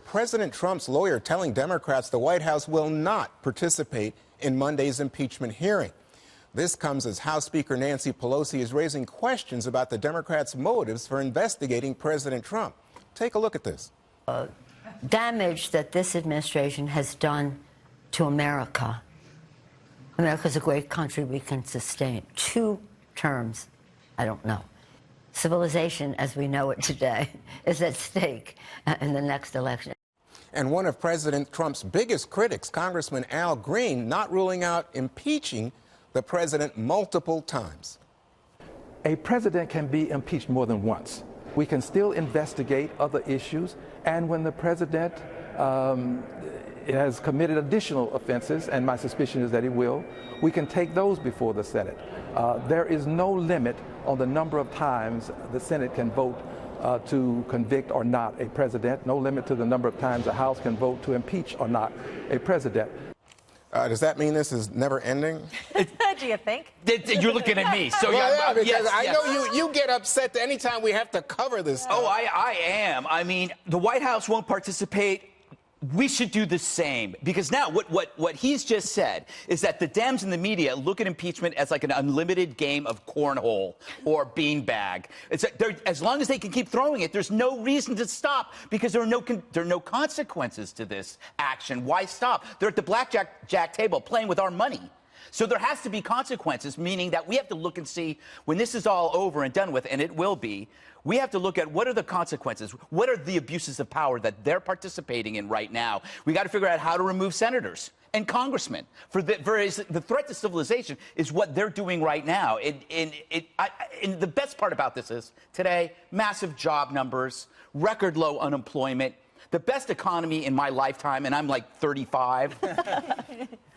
President Trump's lawyer telling Democrats the White House will not participate in Monday's impeachment hearing. This comes as House Speaker Nancy Pelosi is raising questions about the Democrats' motives for investigating President Trump. Take a look at this. Damage that this administration has done to America. America's a great country we can sustain. 2 terms, I don't know. Civilization, as we know it today, is at stake in the next election. And one of President Trump's biggest critics, Congressman Al Green, not ruling out impeaching the president multiple times. A president can be impeached more than once. We can still investigate other issues, and when the president has committed additional offenses, and my suspicion is that he will, we can take those before the Senate. There is no limit on the number of times the Senate can vote to convict or not a president, no limit to the number of times the House can vote to impeach or not a president. Does that mean this is never ending? Do you think? You're looking at me. So well, because yes, I know you get upset anytime we have to cover this stuff. Oh, I am. I mean, the White House won't participate. We should do the same, because now what he's just said is that the Dems and the media look at impeachment as like an unlimited game of cornhole or beanbag. As long as they can keep throwing it, there's no reason to stop, because there are no consequences to this action. Why stop? They're at the blackjack table playing with our money. So there has to be consequences, meaning that we have to look and see, when this is all over and done with, and it will be, we have to look at what are the consequences, what are the abuses of power that they're participating in right now. We got to figure out how to remove senators and congressmen. The threat to civilization is what they're doing right now. And the best part about this is, today, massive job numbers, record low unemployment, the best economy in my lifetime, and I'm like 35.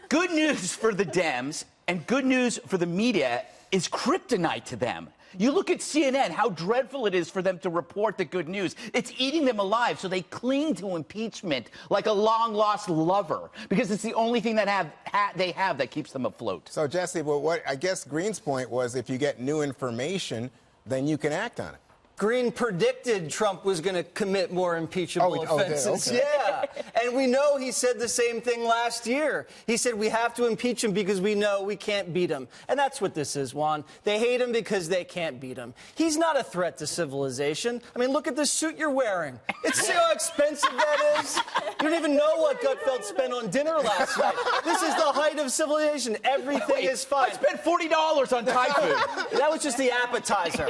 Good news for the Dems and good news for the media is kryptonite to them. You look at CNN, how dreadful it is for them to report the good news. It's eating them alive, so they cling to impeachment like a long-lost lover, because it's the only thing that they have that keeps them afloat. So, Jesse, well, what I guess Green's point was, if you get new information, then you can act on it. Green predicted Trump was going to commit more impeachable offenses. Okay. Yeah. And we know he said the same thing last year. He said we have to impeach him because we know we can't beat him. And that's what this is, Juan. They hate him because they can't beat him. He's not a threat to civilization. I mean, look at the suit you're wearing. See how expensive that is? You don't even know what Gutfeld spent on dinner last night. This is the height of civilization. Everything is fine. I spent $40 on Thai food. That was just the appetizer.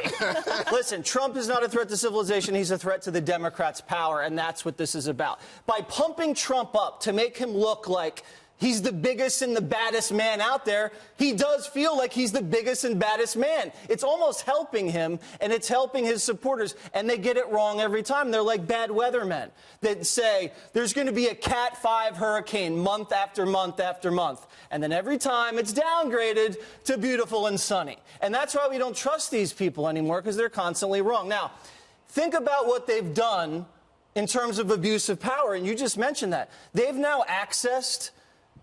Listen, Trump is not a threat to civilization. He's a threat to the Democrats' power, and that's what this is about. By pumping Trump up to make him look like he's the biggest and the baddest man out there, he does feel like he's the biggest and baddest man. It's almost helping him, and it's helping his supporters, and they get it wrong every time. They're like bad weathermen that say there's going to be a Cat 5 hurricane month after month after month, and then every time it's downgraded to beautiful and sunny. And that's why we don't trust these people anymore, because they're constantly wrong. Now, think about what they've done in terms of abuse of power, and you just mentioned that. They've now accessed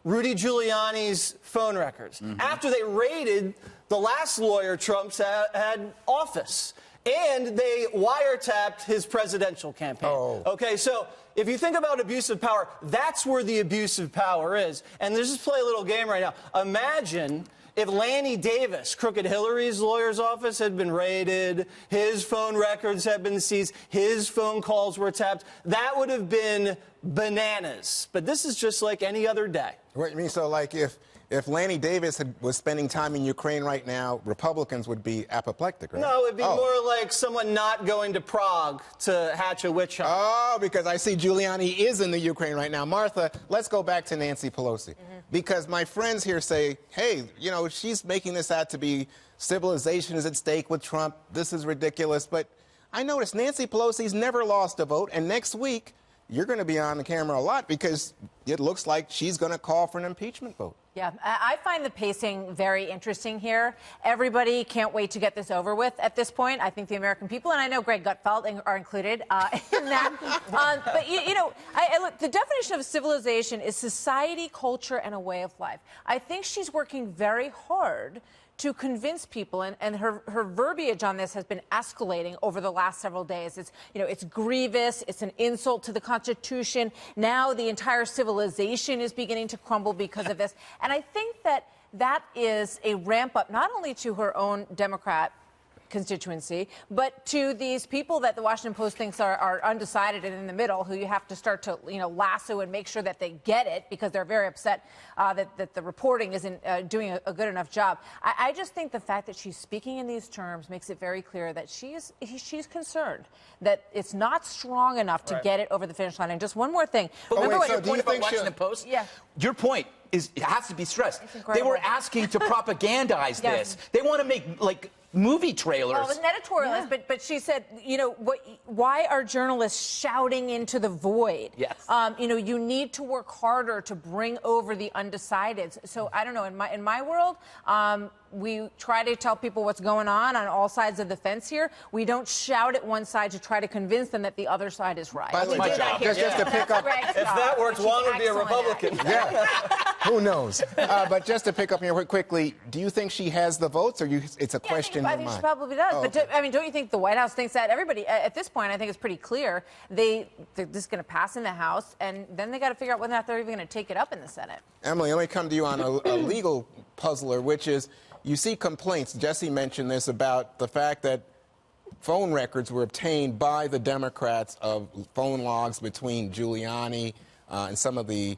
Rudy Giuliani's phone records after they raided the last lawyer Trump's had office. And they wiretapped his presidential campaign. Okay, so if you think about abuse of power, that's where the abuse of power is. And let's just play a little game right now. Imagine if Lanny Davis, Crooked Hillary's lawyer's office, had been raided, his phone records had been seized, his phone calls were tapped. That would have been bananas. But this is just like any other day. What you mean? So, like, if Lanny Davis was spending time in Ukraine right now, Republicans would be apoplectic, right? No, it'd be more like someone not going to Prague to hatch a witch hunt. Oh, because I see Giuliani is in the Ukraine right now. Martha, let's go back to Nancy Pelosi. Because my friends here say, hey, you know, she's making this out to be civilization is at stake with Trump. This is ridiculous. But I noticed Nancy Pelosi's never lost a vote. And next week, you're going to be on the camera a lot because it looks like she's going to call for an impeachment vote. Yeah, I find the pacing very interesting here. Everybody can't wait to get this over with at this point. I think the American people, and I know Greg Gutfeld are included in that. But, you know, look, the definition of civilization is society, culture, and a way of life. I think she's working very hard to convince people, and her verbiage on this has been escalating over the last several days. It's, you know, it's grievous, it's an insult to the Constitution. Now the entire civilization is beginning to crumble because of this. And I think that is a ramp up not only to her own Democrat constituency, but to these people that the Washington Post thinks are undecided and in the middle, who you have to start to, you know, lasso and make sure that they get it, because they're very upset that the reporting isn't doing a good enough job. I just think the fact that she's speaking in these terms makes it very clear that she's concerned that it's not strong enough to get it over the finish line. And just one more thing. But remember wait, your so point about Washington Post? Yeah. Your point is, it has to be stressed. They were asking to propagandize Yes. this. They want to make, like, movie trailers. Well, it was an editorialist, but she said, you know, why are journalists shouting into the void? Yes. You know, you need to work harder to bring over the undecideds. So I don't know. In my world, we try to tell people what's going on all sides of the fence here. We don't shout at one side to try to convince them that the other side is right. By the way, just to pick up, If that worked, Juan would be a Republican. yeah, who knows? But just to pick up here quickly, do you think she has the votes, or it's a question I in think your she mind? probably does. Oh, But okay. I mean, don't you think the White House thinks that? Everybody, at this point, I think it's pretty clear. This is going to pass in the House, and then they got to figure out whether or not they're even going to take it up in the Senate. Emily, let me come to you on a legal puzzler, which is, you see complaints, Jesse mentioned this, about the fact that phone records were obtained by the Democrats of phone logs between Giuliani and some of the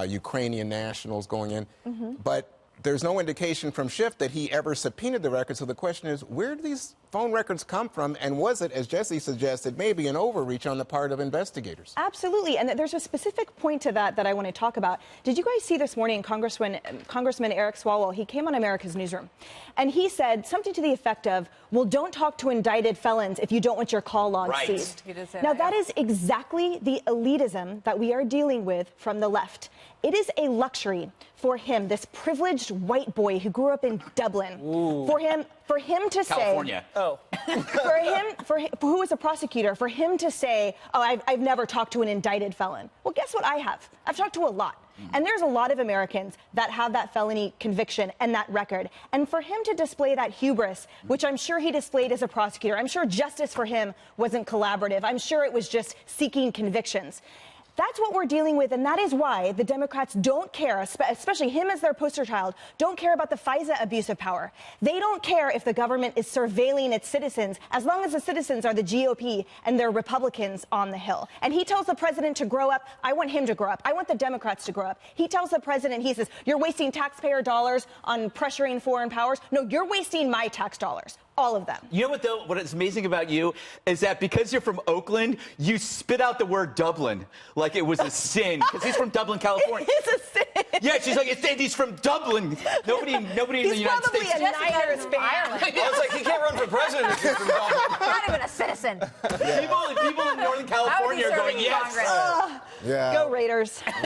Ukrainian nationals going in. But there's no indication from Schiff that he ever subpoenaed the records. So the question is, where do these phone records come from? And was it, as Jesse suggested, maybe an overreach on the part of investigators? Absolutely. And there's a specific point to that I want to talk about. Did you guys see this morning Congressman Eric Swalwell? He came on America's Newsroom and he said something to the effect of, well, don't talk to indicted felons if you don't want your call logs seized. He did say Now, that, that is exactly the elitism that we are dealing with from the left. It is a luxury for him, this privileged white boy who grew up in Dublin, for him to California. say, who was a prosecutor, for him to say, oh, I've never talked to an indicted felon. Well, guess what I have? I've talked to a lot. And there's a lot of Americans that have that felony conviction and that record. And for him to display that hubris, which I'm sure he displayed as a prosecutor, I'm sure justice for him wasn't collaborative. I'm sure it was just seeking convictions. That's what we're dealing with, and that is why the Democrats don't care, especially him as their poster child, don't care about the FISA abuse of power. They don't care if the government is surveilling its citizens, as long as the citizens are the GOP and they're Republicans on the Hill. And he tells the president to grow up. I want him to grow up. I want the Democrats to grow up. He tells the president, he says, you're wasting taxpayer dollars on pressuring foreign powers. No, you're wasting my tax dollars. All of them. You know what, though? What is amazing about you is that because you're from Oakland, you spit out the word Dublin like it was a sin. Because he's from Dublin, California. It is a sin. Yeah, she's like, he's from Dublin. Nobody in the United States. He's probably a Niners fan. I was like, he can't run for president if he's from Dublin. Not even a citizen. People in Northern California are going, yes. Yeah. Go Raiders.